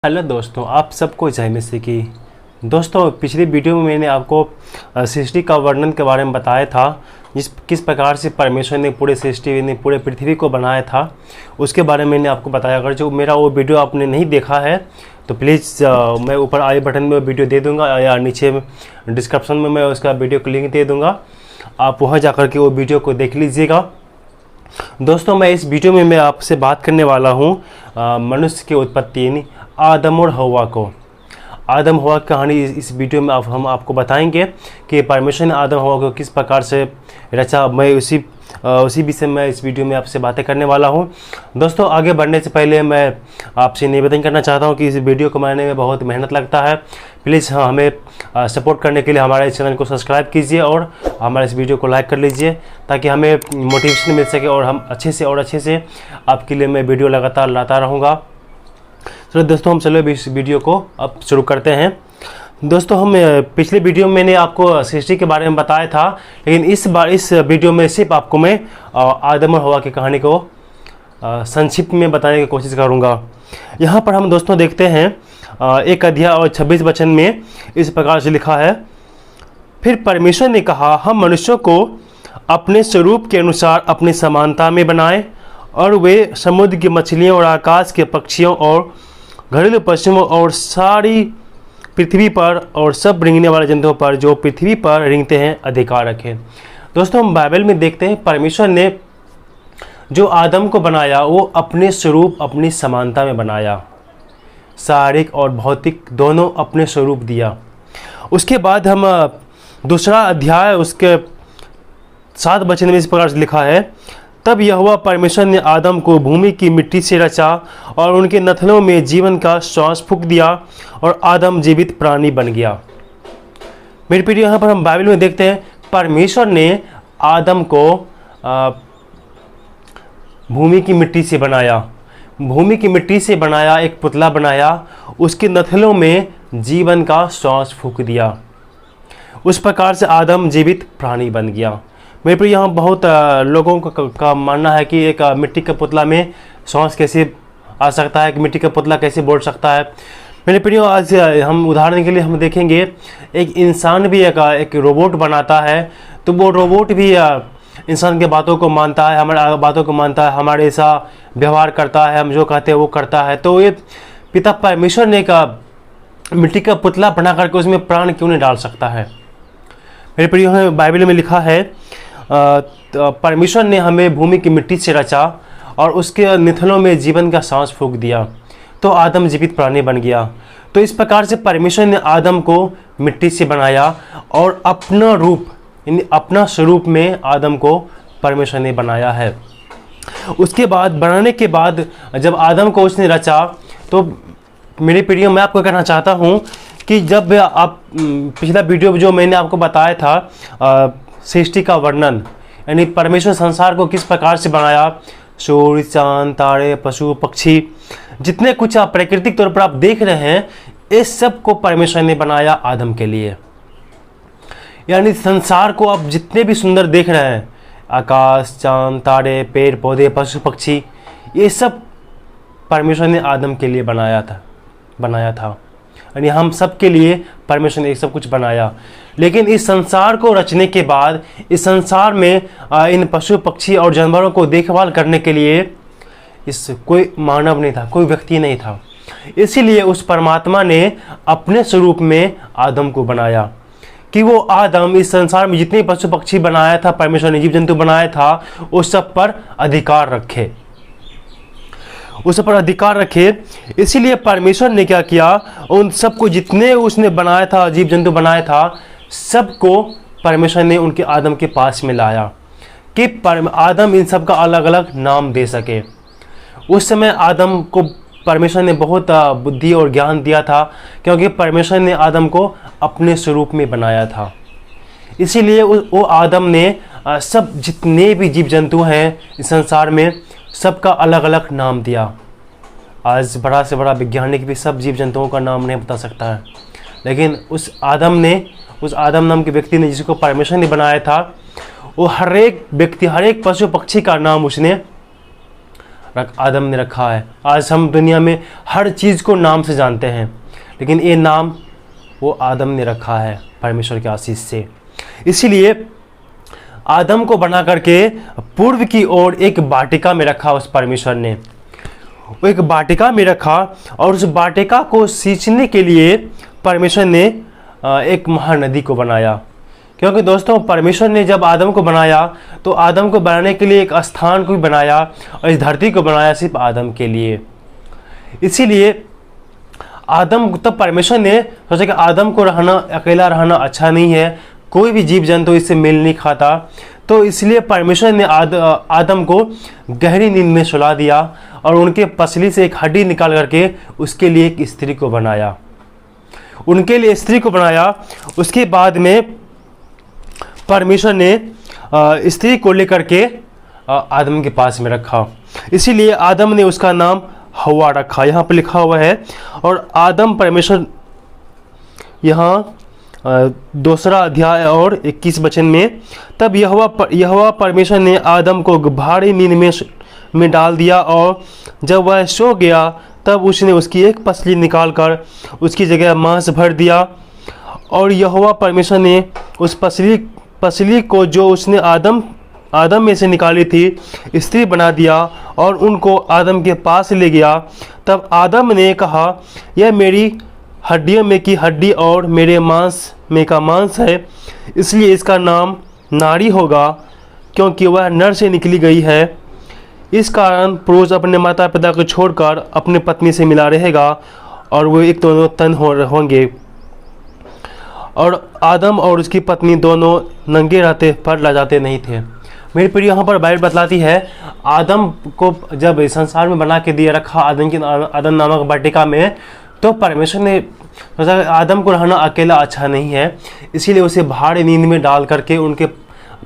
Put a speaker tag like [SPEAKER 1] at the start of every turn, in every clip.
[SPEAKER 1] Hello दोस्तों, आप सबको जय मसीह की। दोस्तों, पिछली वीडियो में मैंने आपको सृष्टि का वर्णन के बारे में बताया था। किस प्रकार से परमेश्वर ने पूरे सृष्टि ने पूरे पृथ्वी को बनाया था, उसके बारे में मैंने आपको बताया। अगर जो मेरा वो वीडियो आपने नहीं देखा है तो प्लीज़ मैं ऊपर आई बटन में वीडियो दे दूँगा या नीचे डिस्क्रिप्शन में मैं उसका वीडियो को लिंक दे दूँगा। आप वहाँ जा कर के वो वीडियो को देख लीजिएगा। दोस्तों, मैं इस वीडियो में मैं आपसे बात करने वाला हूँ मनुष्य की उत्पत्ति यानी आदम और हवा को। आदम हवा की कहानी इस वीडियो में हम आपको बताएंगे कि परमेश्वर ने आदम हवा को किस प्रकार से रचा। मैं उसी विषय में इस वीडियो में आपसे बातें करने वाला हूं। दोस्तों, आगे बढ़ने से पहले मैं आपसे निवेदन करना चाहता हूं कि इस वीडियो को बनाने में बहुत मेहनत लगता है। प्लीज़ हमें सपोर्ट करने के लिए हमारे चैनल को सब्सक्राइब कीजिए और हमारे इस वीडियो को लाइक कर लीजिए, ताकि हमें मोटिवेशन मिल सके और हम अच्छे से आपके लिए मैं वीडियो लगातार लाता रहूँगा। चलो दोस्तों, हम चलो इस वीडियो को अब शुरू करते हैं। दोस्तों, हम पिछले वीडियो में मैंने आपको सृष्टि के बारे में बताया था, लेकिन इस बार इस वीडियो में सिर्फ आपको मैं आदम और हवा की कहानी को संक्षिप्त में बताने की कोशिश करूंगा। यहाँ पर हम दोस्तों देखते हैं 1 अध्याय और 26 वचन में इस प्रकार से लिखा है। फिर परमेश्वर ने कहा, हम मनुष्यों को अपने स्वरूप के अनुसार अपनी समानता में बनाएं और वे समुद्र की मछलियों और आकाश के पक्षियों और घरेलू पशुओं और सारी पृथ्वी पर और सब रेंगने वाले जंतुओं पर जो पृथ्वी पर रेंगते हैं अधिकार रखें। दोस्तों, हम बाइबल में देखते हैं परमेश्वर ने जो आदम को बनाया वो अपने स्वरूप अपनी समानता में बनाया। शारीरिक और भौतिक दोनों अपने स्वरूप दिया। उसके बाद हम दूसरा अध्याय उसके 7 वचन में इस प्रकार से लिखा है। तब यहोवा परमेश्वर ने आदम को भूमि की मिट्टी से रचा और उनके नथनों में जीवन का श्वास फूंक दिया और आदम जीवित प्राणी बन गया। मेरे प्रिय, यहाँ पर हम बाइबल में देखते हैं परमेश्वर ने आदम को भूमि की मिट्टी से बनाया। भूमि की मिट्टी से बनाया, एक पुतला बनाया, उसके नथनों में जीवन का श्वास फूंक दिया। उस प्रकार से आदम जीवित प्राणी बन गया। मेरे पर यहाँ बहुत लोगों का मानना है कि एक मिट्टी के पुतला में सांस कैसे आ सकता है, कि मिट्टी का पुतला कैसे बोल सकता है। मेरे प्रियो, आज हम उदाहरण के लिए हम देखेंगे एक इंसान भी एक रोबोट बनाता है, तो वो रोबोट भी इंसान के बातों को मानता है, हमारे बातों को मानता है, हमारे ऐसा व्यवहार करता है, हम जो कहते हैं वो करता है। तो ये पिता परमेश्वर ने मिट्टी का पुतला बना करके उसमें प्राण क्यों नहीं डाल सकता है। मेरे प्रियो, बाइबल में लिखा है परमेश्वर ने हमें भूमि की मिट्टी से रचा और उसके निथनों में जीवन का सांस फूंक दिया, तो आदम जीवित प्राणी बन गया। तो इस प्रकार से परमेश्वर ने आदम को मिट्टी से बनाया और अपना रूप यानी अपना स्वरूप में आदम को परमेश्वर ने बनाया है। उसके बाद बनाने के बाद जब आदम को उसने रचा, तो मेरे प्रिय, मैं आपको कहना चाहता हूँ कि जब आप पिछला वीडियो जो मैंने आपको बताया था सृष्टि का वर्णन, यानी परमेश्वर संसार को किस प्रकार से बनाया, सूर्य, चांद, तारे, पशु, पक्षी, जितने कुछ आप प्राकृतिक तौर पर आप देख रहे हैं, इस सब को परमेश्वर ने बनाया आदम के लिए। यानी संसार को आप जितने भी सुंदर देख रहे हैं, आकाश, चांद, तारे, पेड़ पौधे, पशु पक्षी, ये सब परमेश्वर ने आदम के लिए बनाया था। यानी हम सब के लिए परमेश्वर ने सब कुछ बनाया। लेकिन इस संसार को रचने के बाद इस संसार में इन पशु पक्षी और जानवरों को देखभाल करने के लिए कोई मानव नहीं था, कोई व्यक्ति नहीं था। इसीलिए उस परमात्मा ने अपने स्वरूप में आदम को बनाया कि वो आदम इस संसार में जितने पशु पक्षी बनाया था, परमेश्वर ने जीव जंतु बनाया था, उस सब पर अधिकार रखे, उस पर अधिकार रखे। इसीलिए परमेश्वर ने क्या किया, उन सबको जितने उसने बनाया था, जीव जंतु बनाया था, सबको परमेश्वर ने उनके आदम के पास में लाया कि आदम इन सब का अलग अलग नाम दे सके। उस समय आदम को परमेश्वर ने बहुत बुद्धि और ज्ञान दिया था, क्योंकि परमेश्वर ने आदम को अपने स्वरूप में बनाया था। इसीलिए वो आदम ने सब जितने भी जीव जंतु हैं इस संसार में, सबका अलग अलग नाम दिया। आज बड़ा से बड़ा वैज्ञानिक भी सब जीव जंतुओं का नाम नहीं बता सकता है, लेकिन उस आदम नाम के व्यक्ति ने, जिसको परमेश्वर ने बनाया था, वो हर एक व्यक्ति, हर एक पशु पक्षी का नाम उसने आदम ने रखा है। आज हम दुनिया में हर चीज़ को नाम से जानते हैं, लेकिन ये नाम वो आदम ने रखा है परमेश्वर के आशीष से। इसीलिए आदम को बना करके पूर्व की ओर एक वाटिका में रखा उस परमेश्वर ने, वो एक वाटिका में रखा, और उस वाटिका को सींचने के लिए परमेश्वर ने एक महानदी को बनाया। क्योंकि दोस्तों परमेश्वर ने जब आदम को बनाया तो आदम को बनाने के लिए एक स्थान को भी बनाया, और इस धरती को बनाया सिर्फ आदम के लिए। इसीलिए आदम, तब परमेश्वर ने सोचा कि आदम को अकेला रहना अच्छा नहीं है, कोई भी जीव जंतु इससे मेल नहीं खाता, तो इसलिए परमेश्वर ने आदम को गहरी नींद में सुला दिया और उनके पसली से एक हड्डी निकाल करके उसके लिए एक स्त्री को बनाया, उनके लिए स्त्री को बनाया। उसके बाद में परमेश्वर ने स्त्री को लेकर के आदम के पास में रखा, इसीलिए आदम ने उसका नाम हवा रखा। यहाँ पर लिखा हुआ है, और आदम परमेश्वर, यहाँ दूसरा अध्याय और 21 वचन में, तब यहोवा परमेश्वर ने आदम को भारी नींद में डाल दिया, और जब वह सो गया तब उसने उसकी एक पसली निकालकर उसकी जगह मांस भर दिया, और यहोवा परमेश्वर ने उस पसली को जो उसने आदम में से निकाली थी स्त्री बना दिया और उनको आदम के पास ले गया। तब आदम ने कहा, यह मेरी हड्डियों में की हड्डी और मेरे मांस में का मांस है, इसलिए इसका नाम नारी होगा, क्योंकि वह नर से निकली गई है। इस कारण पुरुष अपने माता पिता को छोड़कर अपनी पत्नी से मिला रहेगा और वो एक दोनों तन होंगे। और आदम और उसकी पत्नी दोनों नंगे रहते पर लजाते नहीं थे। मेरे प्रिय, यहाँ पर बाइबल बतलाती है आदम को जब संसार में बना के दिया रखा आदम नामक वाटिका में, तो परमेश्वर ने सोचा आदम को रहना अकेला अच्छा नहीं है, इसीलिए उसे भारी नींद में डाल करके उनके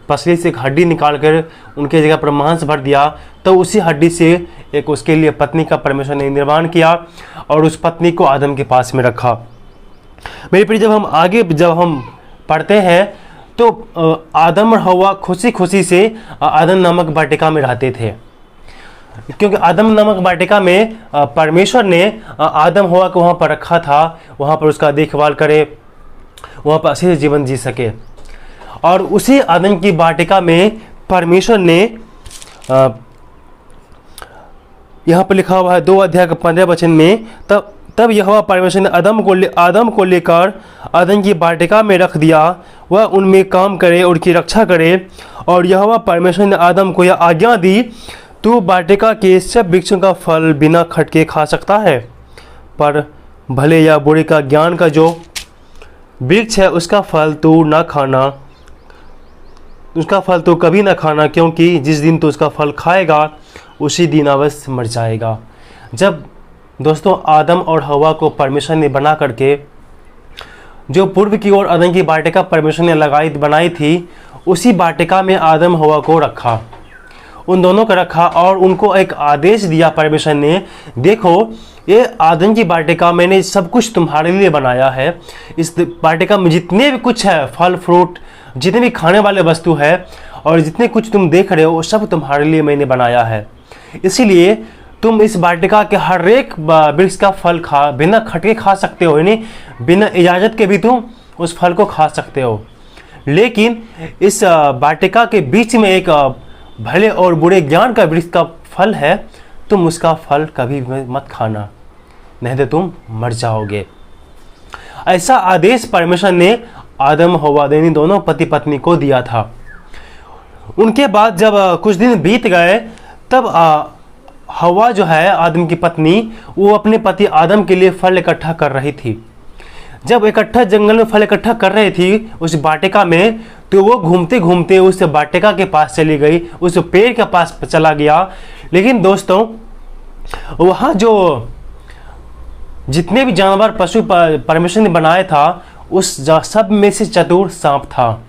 [SPEAKER 1] पसली से एक हड्डी निकाल कर उनके जगह पर मांस भर दिया। तो उसी हड्डी से एक उसके लिए पत्नी का परमेश्वर ने निर्माण किया और उस पत्नी को आदम के पास में रखा। मेरे प्रिय, जब हम पढ़ते हैं तो आदम और हवा खुशी खुशी से आदम नामक वाटिका में रहते थे, क्योंकि आदम नामक वाटिका में परमेश्वर ने आदम हवा को वहाँ पर रखा था, वहाँ पर उसका देखभाल करे, वहाँ पर अच्छे से जीवन जी सके। और उसी आदम की वाटिका में परमेश्वर ने यहाँ पर लिखा हुआ है 2 अध्याय 15 वचन में, तब यहोवा परमेश्वर ने आदम को लेकर आदम की वाटिका में रख दिया, वह उनमें काम करे और उनकी रक्षा करे। और यहोवा परमेश्वर ने आदम को यह आज्ञा दी, तू वाटिका के सब वृक्षों का फल बिना खटके खा सकता है, पर भले या बुरे का ज्ञान का जो वृक्ष है उसका फल तू कभी ना खाना, क्योंकि जिस दिन तू उसका फल खाएगा उसी दिन अवश्य मर जाएगा। जब दोस्तों आदम और हवा को परमेश्वर ने बना करके जो पूर्व की ओर आदम की वाटिका परमेश्वर ने बनाई थी, उसी वाटिका में आदम हवा को रखा, उन दोनों को रखा और उनको एक आदेश दिया परमेश्वर ने, देखो ये आदम की वाटिका मैंने सब कुछ तुम्हारे लिए बनाया है, इस वाटिका में जितने भी कुछ है फल फ्रूट, जितने भी खाने वाले वस्तु है और जितने कुछ तुम देख रहे हो वो सब तुम्हारे लिए मैंने बनाया है, इसीलिए तुम इस वाटिका के हर एक वृक्ष का फल बिना खटके खा सकते हो, यानी बिना इजाज़त के भी तुम उस फल को खा सकते हो। लेकिन इस वाटिका के बीच में एक भले और बुरे ज्ञान का वृक्ष का फल है, तुम उसका फल कभी मत खाना, नहीं तो तुम मर जाओगे। ऐसा आदेश परमेश्वर ने आदम हवा यानी दोनों पति पत्नी को दिया था। उनके बाद जब कुछ दिन बीत गए, तब हवा जो है आदम की पत्नी, वो अपने पति आदम के लिए फल इकट्ठा कर रही थी। जब जंगल में फल इकट्ठा कर रही थी उस वाटिका में, तो वो घूमते घूमते उस वाटिका के पास चली गई, उस पेड़ के पास चला गया। लेकिन दोस्तों वहाँ जो जितने भी जानवर पशु परमेश्वर ने बनाया था, उस सब में से चतुर सांप था।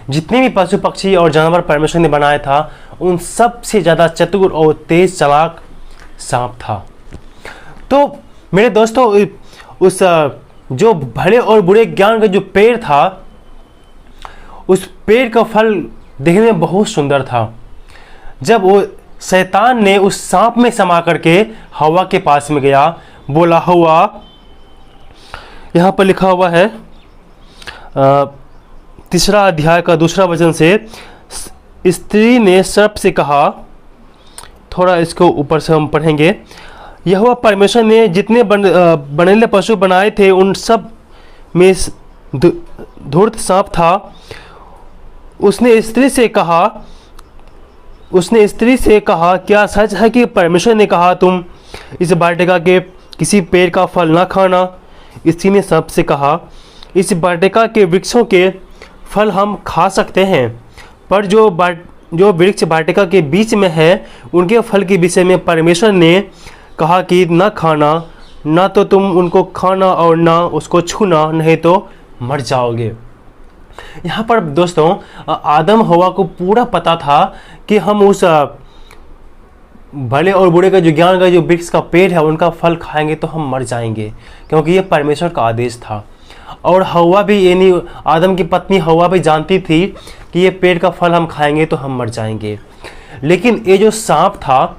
[SPEAKER 1] जितने भी पशु पक्षी और जानवर परमेश्वर ने बनाया था, उन सब से ज़्यादा चतुर और तेज चालाक सांप था। तो मेरे दोस्तों उस जो भले और बुरे ज्ञान का जो पेड़ था, उस पेड़ का फल देखने में बहुत सुंदर था। जब वो शैतान ने उस सांप में समा करके हवा के पास में गया, बोला, हवा, यहाँ पर लिखा हुआ है 3 अध्याय का 2 वचन से, स्त्री ने सर्प से कहा, थोड़ा इसको ऊपर से हम पढ़ेंगे, यहोवा परमेश्वर ने जितने बनेले पशु बनाए थे उन सब में धूर्त सांप था। उसने स्त्री से कहा, क्या सच है कि परमेश्वर ने कहा तुम इस वाटिका के किसी पेड़ का फल ना खाना? स्त्री ने सांप से कहा, इस वाटिका के वृक्षों के फल हम खा सकते हैं, पर जो वृक्ष वाटिका के बीच में है उनके फल के विषय में परमेश्वर ने कहा कि न खाना, ना तो तुम उनको खाना और ना उसको छूना, नहीं तो मर जाओगे। यहाँ पर दोस्तों आदम हवा को पूरा पता था कि हम उस भले और बुरे का जो ज्ञान का जो वृक्ष का पेड़ है उनका फल खाएंगे तो हम मर जाएंगे, क्योंकि ये परमेश्वर का आदेश था। और हवा भी, यानी आदम की पत्नी हवा भी जानती थी कि ये पेड़ का फल हम खाएंगे तो हम मर जाएंगे। लेकिन ये जो सांप था,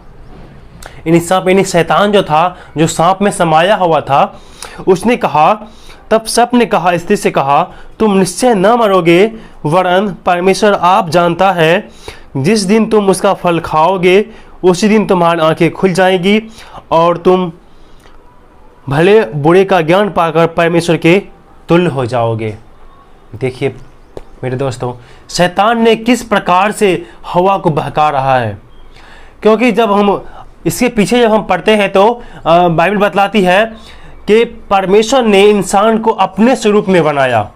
[SPEAKER 1] यानी शैतान जो था, जो सांप में समाया हुआ था, उसने कहा, तब सांप ने कहा, स्त्री से कहा, तुम निश्चय न मरोगे, वरन परमेश्वर आप जानता है, जिस दिन तुम उसका फल खाओगे उसी दिन तुम्हारी आंखें खुल जाएंगी और तुम भले बुरे का ज्ञान पाकर परमेश्वर के तुल्य हो जाओगे। देखिए मेरे दोस्तों, शैतान ने किस प्रकार से हवा को बहका रहा है, क्योंकि जब हम इसके पीछे जब हम पढ़ते हैं तो बाइबल बतलाती है कि परमेश्वर ने इंसान को अपने स्वरूप में बनाया।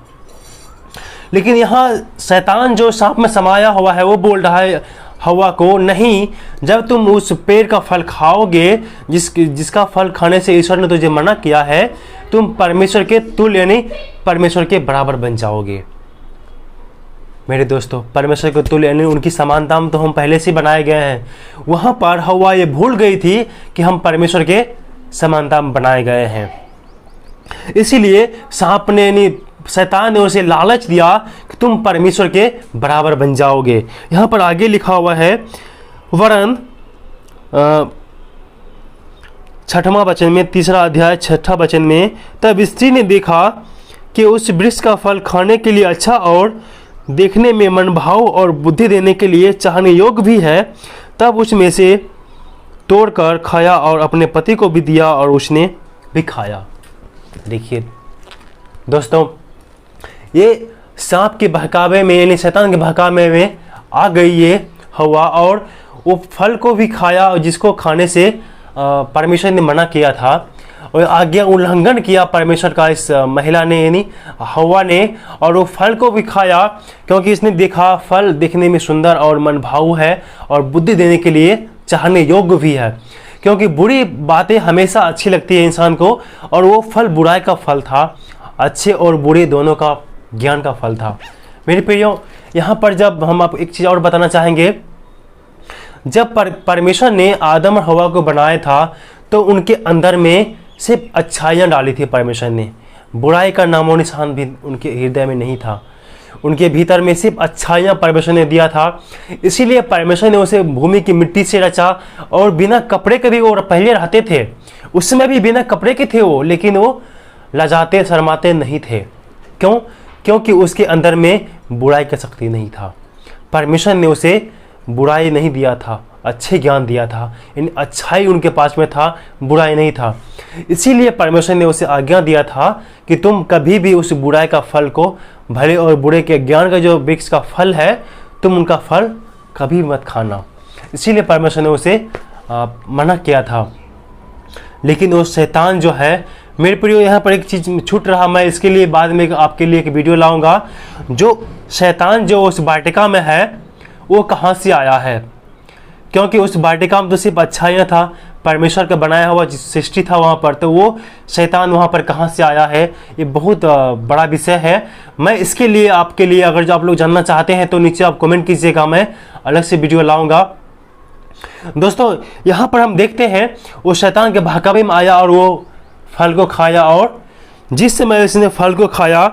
[SPEAKER 1] लेकिन यहाँ शैतान जो सांप में समाया हुआ है वो बोल रहा है हवा को, नहीं, जब तुम उस पेड़ का फल खाओगे जिसका फल खाने से ईश्वर ने तुझे मना किया है, तुम परमेश्वर के तुल्य यानी परमेश्वर के बराबर बन जाओगे। मेरे दोस्तों, परमेश्वर के तुल्य यानी उनकी समानता में तो हम पहले से बनाए गए हैं। वहाँ पर हवा ये भूल गई थी कि हम परमेश्वर के समानता में बनाए गए हैं। इसीलिए सांप ने, यानी शैतान ने उसे लालच दिया कि तुम परमेश्वर के बराबर बन जाओगे। यहाँ पर आगे लिखा हुआ है, वरन 6वां वचन में, 3 अध्याय 6 वचन में, तब स्त्री ने देखा कि उस वृक्ष का फल खाने के लिए अच्छा और देखने में मनभाव और बुद्धि देने के लिए चाहने योग्य भी है, तब उसमें से तोड़कर खाया और अपने पति को भी दिया और उसने भी खाया। देखिए दोस्तों, ये सांप के बहकावे में, यानी शैतान के बहकावे में आ गई ये हवा और वो फल को भी खाया जिसको खाने से परमेश्वर ने मना किया था, और आज्ञा उल्लंघन किया परमेश्वर का इस महिला ने, यानी हवा ने, और वो फल को भी खाया क्योंकि इसने देखा फल देखने में सुंदर और मनभाऊ है और बुद्धि देने के लिए चाहने योग्य भी है। क्योंकि बुरी बातें हमेशा अच्छी लगती है इंसान को, और वो फल बुराई का फल था, अच्छे और बुरे दोनों का ज्ञान का फल था। मेरे प्रियो, यहाँ पर जब हम आप एक चीज़ और बताना चाहेंगे, जब परमेश्वर ने आदम और हवा को बनाया था तो उनके अंदर में सिर्फ अच्छाइयाँ डाली थी परमेश्वर ने, बुराई का नामो निशान भी उनके हृदय में नहीं था। उनके भीतर में सिर्फ अच्छाइयाँ परमेश्वर ने दिया था। इसीलिए परमेश्वर ने उसे भूमि की मिट्टी से रचा, और बिना कपड़े के भी वो पहले रहते थे, उस समय भी बिना कपड़े के थे वो, लेकिन वो लजाते शर्माते नहीं थे। क्यों? क्योंकि उसके अंदर में बुराई का शक्ति नहीं था। परमेश्वर ने उसे बुराई नहीं दिया था, अच्छे ज्ञान दिया था, इन अच्छाई उनके पास में था, बुराई नहीं था। इसीलिए परमेश्वर ने उसे आज्ञा दिया था कि तुम कभी भी उस बुराई का फल को, भले और बुरे के ज्ञान का जो वृक्ष का फल है, तुम उनका फल कभी मत खाना। इसीलिए परमेश्वर ने उसे मना किया था। लेकिन वो शैतान जो है, मेरे प्रियो, यहाँ पर एक चीज़ छूट रहा, मैं इसके लिए बाद में आपके लिए एक वीडियो लाऊंगा। जो शैतान जो उस वाटिका में है वो कहाँ से आया है, क्योंकि उस वाटिका में तो सिर्फ अच्छाइयाँ था, परमेश्वर का बनाया हुआ सृष्टि था वहाँ पर, तो वो शैतान वहाँ पर कहाँ से आया है, ये बहुत बड़ा विषय है। मैं इसके लिए आपके लिए, अगर जो आप लोग जानना चाहते हैं तो नीचे आप कमेंट कीजिएगा, मैं अलग से वीडियो लाऊंगा। दोस्तों, यहाँ पर हम देखते हैं वो शैतान के बहकावे में आया और वो फल को खाया, और जिस समय उसने फल को खाया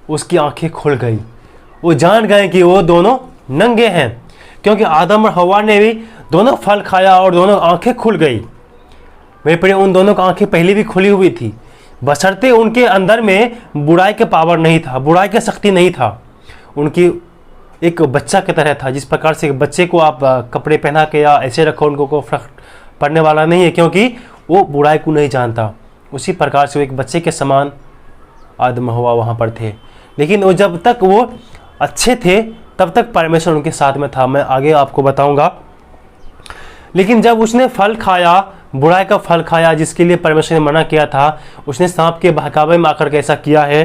[SPEAKER 1] उसकी आंखें खुल गई। वो जान गए कि वो दोनों नंगे हैं, क्योंकि आदम और हवा ने भी दोनों फल खाया और दोनों आंखें खुल गई। मेरे प्रिय, उन दोनों की आंखें पहले भी खुली हुई थी, बशर्ते उनके अंदर में बुराई के पावर नहीं था, बुराई की शक्ति नहीं था। उनकी एक बच्चा की तरह था। जिस प्रकार से बच्चे को आप कपड़े पहना के या ऐसे रखो, उनको को फर्क पड़ने वाला नहीं है, क्योंकि वो बुराई को नहीं जानता। उसी प्रकार से वो एक बच्चे के समान आदम हवा वहाँ पर थे। लेकिन वो जब तक वो अच्छे थे तब तक परमेश्वर उनके साथ में था। मैं आगे आपको बताऊंगा। लेकिन जब उसने फल खाया, बुराई का फल खाया जिसके लिए परमेश्वर ने मना किया था, उसने सांप के बहकावे में आकर के ऐसा किया है।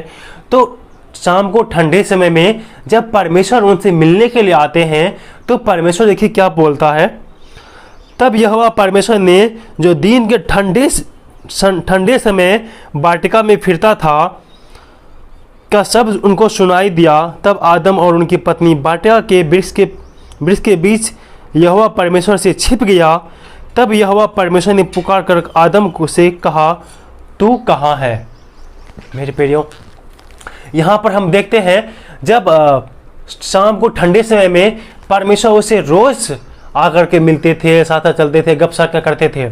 [SPEAKER 1] तो शाम को ठंडे समय में जब परमेश्वर उनसे मिलने के लिए आते हैं तो परमेश्वर देखिए क्या बोलता है। तब यहोवा परमेश्वर ने जो दिन के ठंडे समय वाटिका में फिरता था का शब्द उनको सुनाई दिया। तब आदम और उनकी पत्नी वाटिका के वृक्ष के बीच यहोवा परमेश्वर से छिप गया। तब यहोवा परमेश्वर ने पुकार कर आदम को से कहा, तू कहाँ है? मेरे प्रियो, यहाँ पर हम देखते हैं जब शाम को ठंडे समय में परमेश्वर उसे रोज आकर के मिलते थे, साथ चलते थे, गपशप करते थे,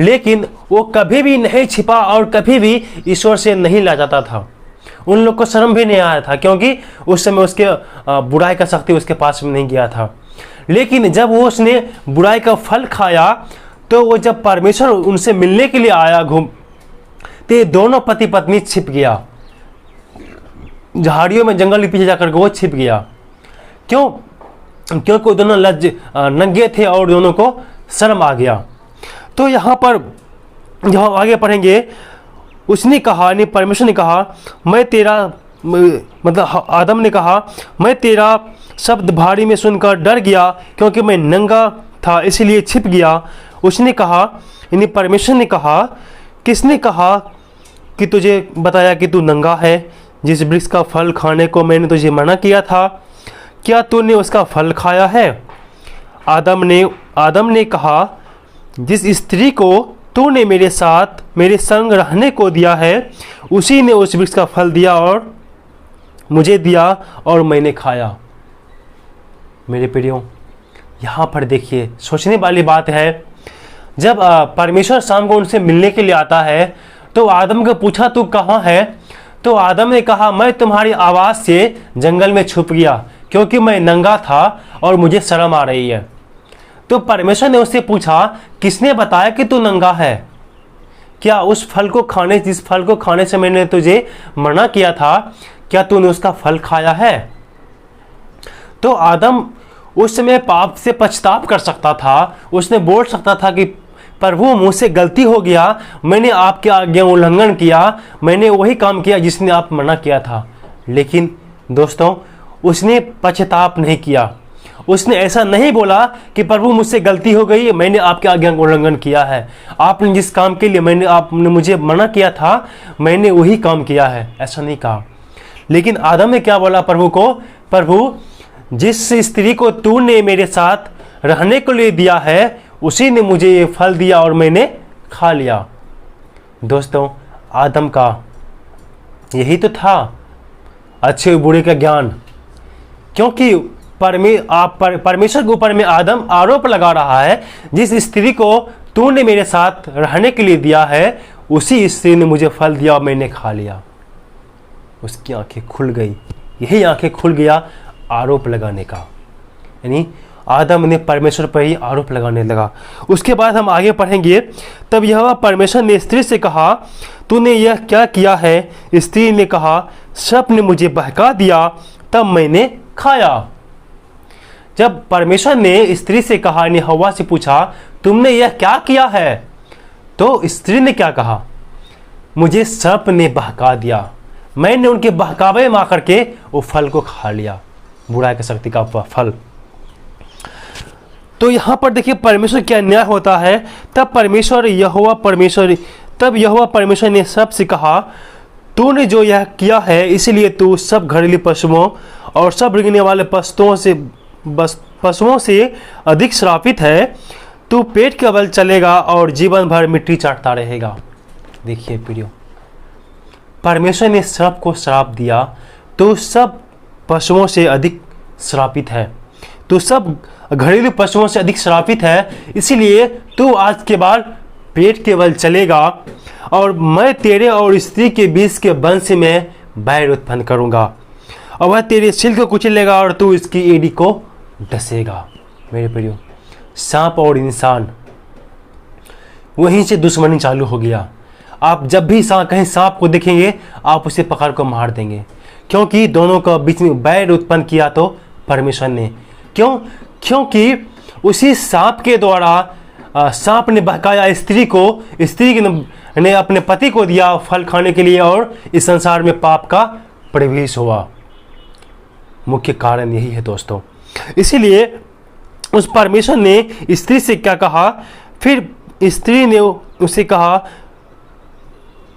[SPEAKER 1] लेकिन वो कभी भी नहीं छिपा और कभी भी ईश्वर से नहीं ला जाता था। उन लोग को शर्म भी नहीं आया था, क्योंकि उस समय उसके बुराई का शक्ति उसके पास में नहीं गया था। लेकिन जब वो उसने बुराई का फल खाया तो वो जब परमेश्वर उनसे मिलने के लिए आया तो दोनों पति पत्नी छिप गया, झाड़ियों में, जंगल के पीछे जाकर वो छिप गया। क्यों? क्योंकि वो दोनों नंगे थे और दोनों को शर्म आ गया। तो यहाँ पर जब हम आगे पढ़ेंगे, उसने कहा, यानी परमेश्वर ने कहा, मैं तेरा, मतलब आदम ने कहा, मैं तेरा शब्द भारी में सुनकर डर गया, क्योंकि मैं नंगा था इसलिए छिप गया। उसने कहा, यानी परमेश्वर ने कहा, किसने कहा कि तुझे बताया कि तू नंगा है? जिस वृक्ष का फल खाने को मैंने तुझे मना किया था, क्या तूने उसका फल खाया है? आदम ने कहा, जिस स्त्री को तूने मेरे साथ मेरे संग रहने को दिया है, उसी ने उस वृक्ष का फल दिया और मुझे दिया और मैंने खाया। मेरे प्रियो, यहाँ पर देखिए सोचने वाली बात है। जब परमेश्वर शाम को उनसे मिलने के लिए आता है तो आदम को पूछा, तू कहाँ है? तो आदम ने कहा, मैं तुम्हारी आवाज़ से जंगल में छुप गया, क्योंकि मैं नंगा था और मुझे शर्म आ रही है। तो परमेश्वर ने उससे पूछा, किसने बताया कि तू नंगा है? क्या उस फल को खाने, जिस फल को खाने से मैंने तुझे मना किया था, क्या तूने उसका फल खाया है? तो आदम उस समय पाप से पछतावा कर सकता था। उसने बोल सकता था कि प्रभु, मुझसे गलती हो गया, मैंने आपके आज्ञा उल्लंघन किया, मैंने वही काम किया जिसने आप मना किया था। लेकिन दोस्तों, उसने पछतावा नहीं किया। उसने ऐसा नहीं बोला कि प्रभु मुझसे गलती हो गई, मैंने आपके आज्ञा का उल्लंघन किया है, आपने जिस काम के लिए आपने मुझे मना किया था, मैंने वही काम किया है, ऐसा नहीं कहा। लेकिन आदम ने क्या बोला प्रभु को? प्रभु, जिस स्त्री को तूने मेरे साथ रहने के लिए दिया है, उसी ने मुझे ये फल दिया और मैंने खा लिया। दोस्तों, आदम का यही तो था अच्छे बुरे का ज्ञान, क्योंकि परमेश्वर के ऊपर में आदम आरोप लगा रहा है, जिस स्त्री को तूने मेरे साथ रहने के लिए दिया है, उसी स्त्री ने मुझे फल दिया और मैंने खा लिया। उसकी आंखें खुल गई। यही आंखें खुल गया आरोप लगाने का, यानी आदम ने परमेश्वर पर ही आरोप लगाने लगा। उसके बाद हम आगे पढ़ेंगे। तब यहोवा परमेश्वर ने स्त्री से कहा, तूने यह क्या किया है? स्त्री ने कहा, सर्प ने मुझे बहका दिया, तब मैंने खाया। जब परमेश्वर ने स्त्री से कहा, यानी हवा से पूछा, तुमने यह क्या किया है? तो स्त्री ने क्या कहा? मुझे सर्प ने बहका दिया, मैंने उनके बहकावे में आकर के वो फल को खा लिया, बुराई की शक्ति का फल। तो यहाँ पर देखिए परमेश्वर क्या न्याय होता है। तब यहोवा परमेश्वर ने सर्प से कहा, तूने जो यह किया है, इसलिए तू सब घरेलू पशुओं और सब रेंगने वाले पशुओं से अधिक श्रापित है। तू पेट के बल चलेगा और जीवन भर मिट्टी चाटता रहेगा। देखिए प्रियो, परमेश्वर ने सर्प को श्राप दिया, तो सब पशुओं से अधिक श्रापित है। तो सब घरेलू पशुओं से अधिक श्रापित है, इसीलिए तू आज के बाद पेट केवल चलेगा और मैं तेरे और स्त्री के बीच के वंश में बैर उत्पन्न करूंगा और वह तेरे सिर को कुचलेगा और तू इसकी एड़ी को डसेगा। मेरे प्रियो, सांप और इंसान, वहीं से दुश्मनी चालू हो गया। आप जब भी कहीं सांप को देखेंगे आप उसे पकड़ कर मार देंगे, क्योंकि दोनों का बीच में बैर उत्पन्न किया तो परमेश्वर ने। क्योंकि उसी सांप के द्वारा सांप ने बहकाया स्त्री को, स्त्री ने अपने पति को दिया फल खाने के लिए और इस संसार में पाप का प्रवेश हुआ। मुख्य कारण यही है दोस्तों। इसीलिए उस परमेश्वर ने स्त्री से क्या कहा, फिर स्त्री ने उसे कहा,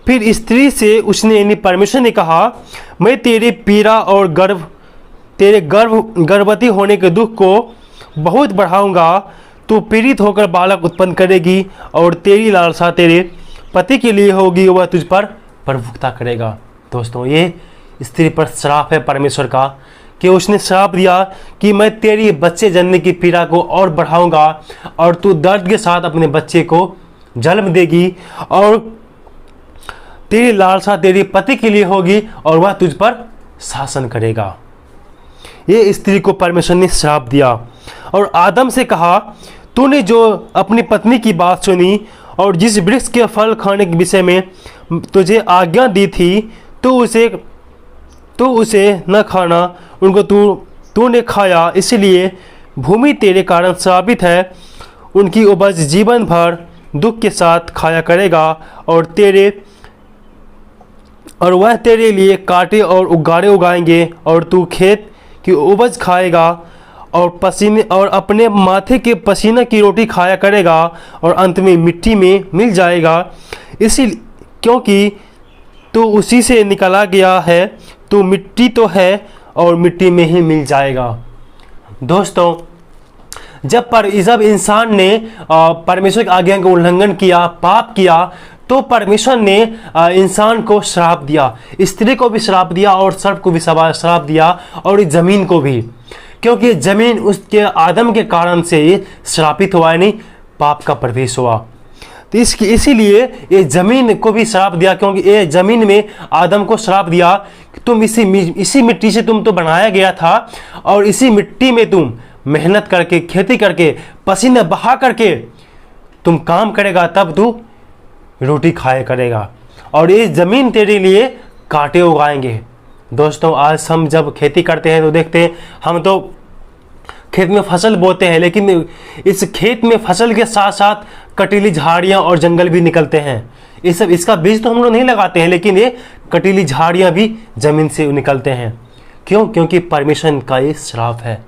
[SPEAKER 1] फिर स्त्री से उसने यानी परमेश्वर ने कहा, मैं तेरे पीड़ा और गर्भवती होने के दुख को बहुत बढ़ाऊंगा। तू पीड़ित होकर बालक उत्पन्न करेगी और तेरी लालसा तेरे पति के लिए होगी, वह तुझ पर प्रभुता करेगा। दोस्तों, ये स्त्री पर श्राप है परमेश्वर का कि उसने श्राप दिया कि मैं तेरी बच्चे जनने की पीड़ा को और बढ़ाऊंगा और तू दर्द के साथ अपने बच्चे को जन्म देगी और तेरी लालसा तेरे पति के लिए होगी और वह तुझ पर शासन करेगा। ये स्त्री को परमेश्वर ने श्राप दिया और आदम से कहा, तूने जो अपनी पत्नी की बात सुनी और जिस वृक्ष के फल खाने के विषय में तुझे आज्ञा दी थी तो उसे न खाना, उनको तूने खाया, इसलिए भूमि तेरे कारण श्रापित है। उनकी उपज जीवन भर दुख के साथ खाया करेगा और वह तेरे लिए कांटे और उगाड़े उगाएंगे और तू खेत की उपज खाएगा और अपने माथे के पसीने की रोटी खाया करेगा और अंत में मिट्टी में मिल जाएगा, क्योंकि तू उसी से निकाला गया है, तू मिट्टी तो है और मिट्टी में ही मिल जाएगा। दोस्तों, जब इंसान ने परमेश्वर की आज्ञा का उल्लंघन किया, पाप किया, तो परमेश्वर ने इंसान को श्राप दिया, स्त्री को भी श्राप दिया और सर्प को भी श्राप दिया और इस जमीन को भी, क्योंकि जमीन उसके आदम के कारण से श्रापित हुआ, यानी पाप का प्रवेश हुआ। तो इसीलिए ये जमीन को भी श्राप दिया, क्योंकि ये जमीन में आदम को श्राप दिया कि तुम इसी मिट्टी से तुम तो बनाया गया था और इसी मिट्टी में तुम मेहनत करके, खेती करके, पसीना बहा करके तुम काम करेगा, तब तू रोटी खाया करेगा और ये ज़मीन तेरे लिए कांटे उगाएंगे। दोस्तों, आज हम जब खेती करते हैं तो देखते हैं, हम तो खेत में फसल बोते हैं, लेकिन इस खेत में फसल के साथ साथ कटीली झाड़ियाँ और जंगल भी निकलते हैं। ये सब, इसका बीज तो हम लोग नहीं लगाते हैं, लेकिन ये कटीली झाड़ियाँ भी ज़मीन से निकलते हैं। क्यों? क्योंकि परमेश्वर का ये श्राप है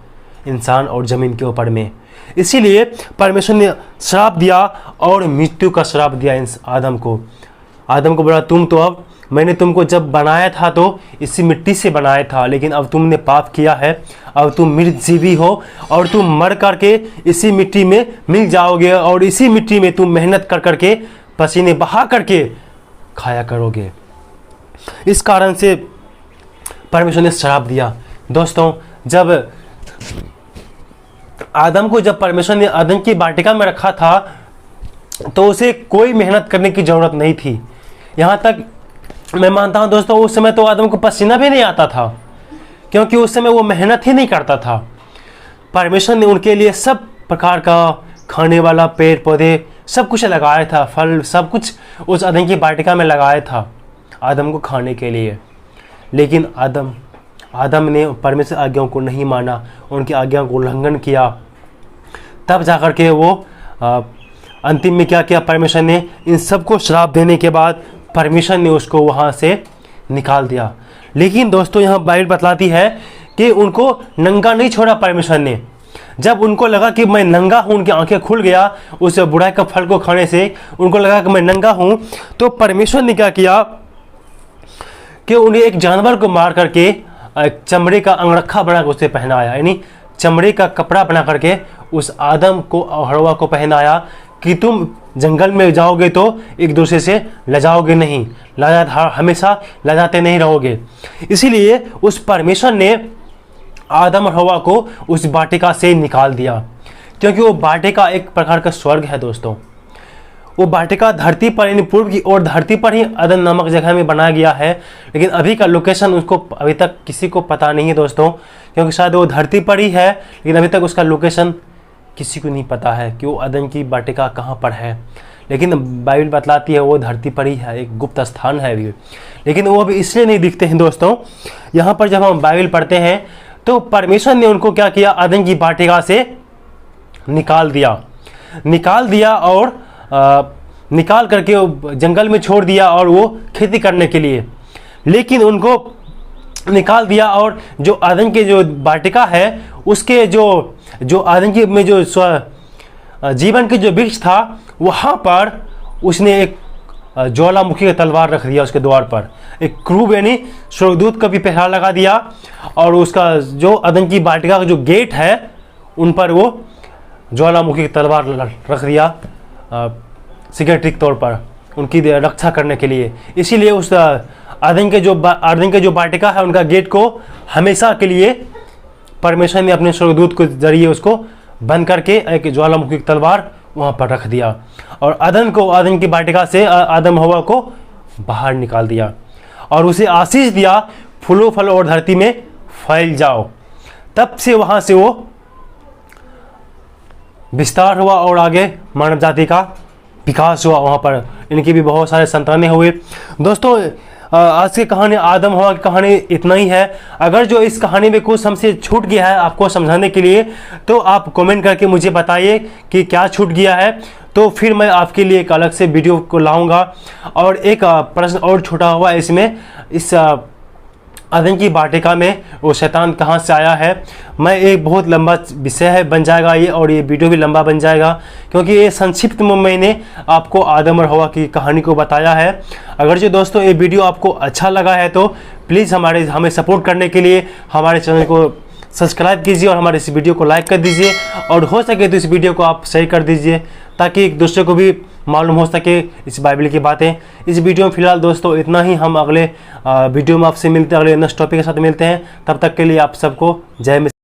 [SPEAKER 1] इंसान और ज़मीन के ऊपर में। इसीलिए परमेश्वर ने श्राप दिया और मृत्यु का श्राप दिया आदम को बोला, तुम तो अब, मैंने तुमको जब बनाया था तो इसी मिट्टी से बनाया था, लेकिन अब तुमने पाप किया है, अब तुम मृतजीवी हो और तुम मर करके इसी मिट्टी में मिल जाओगे और इसी मिट्टी में तुम मेहनत कर करके, पसीने बहा करके खाया करोगे। इस कारण से परमेश्वर ने श्राप दिया। दोस्तों, जब आदम को परमेश्वर ने अदन की वाटिका में रखा था तो उसे कोई मेहनत करने की ज़रूरत नहीं थी। यहाँ तक मैं मानता हूँ दोस्तों, उस समय तो आदम को पसीना भी नहीं आता था, क्योंकि उस समय वो मेहनत ही नहीं करता था। परमेश्वर ने उनके लिए सब प्रकार का खाने वाला पेड़ पौधे सब कुछ लगाया था, फल सब कुछ उस अदन की वाटिका में लगाया था आदम को खाने के लिए। लेकिन आदम ने परमेश्वर आज्ञाओं को नहीं माना, उनकी आज्ञाओं को उल्लंघन किया। तब जाकर के वो अंतिम में क्या किया, परमेश्वर ने इन सबको श्राप देने के बाद परमेश्वर ने उसको वहाँ से निकाल दिया। लेकिन दोस्तों, यहाँ बाइबल बतलाती है कि उनको नंगा नहीं छोड़ा परमेश्वर ने। जब उनको लगा कि मैं नंगा हूँ, उनकी आंखें खुल गया उस बुराई का फल को खाने से, उनको लगा कि मैं नंगा हूँ, तो परमेश्वर ने क्या किया कि उन्हें एक जानवर को मार करके चमड़े का अंगरखा बनाकर उसे पहनाया, यानी चमड़े का कपड़ा बना करके उस आदम को और हवा को पहनाया कि तुम जंगल में जाओगे तो एक दूसरे से लजाओगे नहीं, हमेशा लजाते नहीं रहोगे। इसीलिए उस परमेश्वर ने आदम और हवा को उस वाटिका से निकाल दिया। क्योंकि वो वाटिका एक प्रकार का स्वर्ग है दोस्तों। वो वाटिका धरती पर यानी पूर्व की ओर धरती पर ही अदन नामक जगह में बनाया गया है, लेकिन अभी का लोकेशन उसको अभी तक किसी को पता नहीं है दोस्तों, क्योंकि शायद वो धरती पर ही है, लेकिन अभी तक उसका लोकेशन किसी को नहीं पता है कि वो अदन की वाटिका कहाँ पर है। लेकिन बाइबल बतलाती है वो धरती पर ही है, एक गुप्त स्थान है अभी। लेकिन वो अभी इसलिए नहीं दिखते हैं दोस्तों। यहाँ पर जब हम बाइबल पढ़ते हैं तो परमेश्वर ने उनको क्या किया, अदन की वाटिका से निकाल दिया और निकाल करके वो जंगल में छोड़ दिया और वो खेती करने के लिए। लेकिन उनको निकाल दिया और जो अदन के जो वाटिका है उसके जो अदन की में जो जीवन के जो वृक्ष था वहाँ पर उसने एक ज्वालामुखी का तलवार रख दिया उसके द्वार पर। एक क्रूब यानी स्वर्गदूत का भी पहरा लगा दिया और उसका जो अदन की वाटिका का जो गेट है उन पर वो ज्वालामुखी की तलवार रख दिया सिक्योरिटी के तौर पर उनकी रक्षा करने के लिए। इसीलिए उस अदन के जो वाटिका है उनका गेट को हमेशा के लिए परमेश्वर ने अपने स्वर्गदूत के जरिए उसको बंद करके एक ज्वालामुखी की तलवार वहाँ पर रख दिया और अदन की वाटिका से आदम हवा को बाहर निकाल दिया और उसे आशीष दिया, फूलों फल और धरती में फैल जाओ। तब से वहाँ से वो विस्तार हुआ और आगे मानव जाति का विकास हुआ। वहाँ पर इनके भी बहुत सारे संतानें हुए। दोस्तों आज की कहानी आदम हवा की कहानी इतना ही है। अगर जो इस कहानी में कुछ हमसे छूट गया है आपको समझाने के लिए तो आप कमेंट करके मुझे बताइए कि क्या छूट गया है, तो फिर मैं आपके लिए एक अलग से वीडियो को लाऊंगा। और एक प्रश्न और छूटा हुआ है इसमें, इस अदन की वाटिका में वो शैतान कहाँ से आया है। मैं एक बहुत लंबा विषय है बन जाएगा ये, और ये वीडियो भी लंबा बन जाएगा क्योंकि ये संक्षिप्त में मैंने आपको आदम और हवा की कहानी को बताया है। अगर जो दोस्तों ये वीडियो आपको अच्छा लगा है तो प्लीज़ हमें सपोर्ट करने के लिए हमारे चैनल को सब्सक्राइब कीजिए और हमारे इस वीडियो को लाइक कर दीजिए, और हो सके तो इस वीडियो को आप शेयर कर दीजिए ताकि एक दूसरे को भी मालूम हो सके इस बाइबल की बातें। इस वीडियो में फिलहाल दोस्तों इतना ही। हम अगले वीडियो में आपसे मिलते हैं, अगले नेक्स्ट टॉपिक के साथ मिलते हैं। तब तक के लिए आप सबको जय मसीह।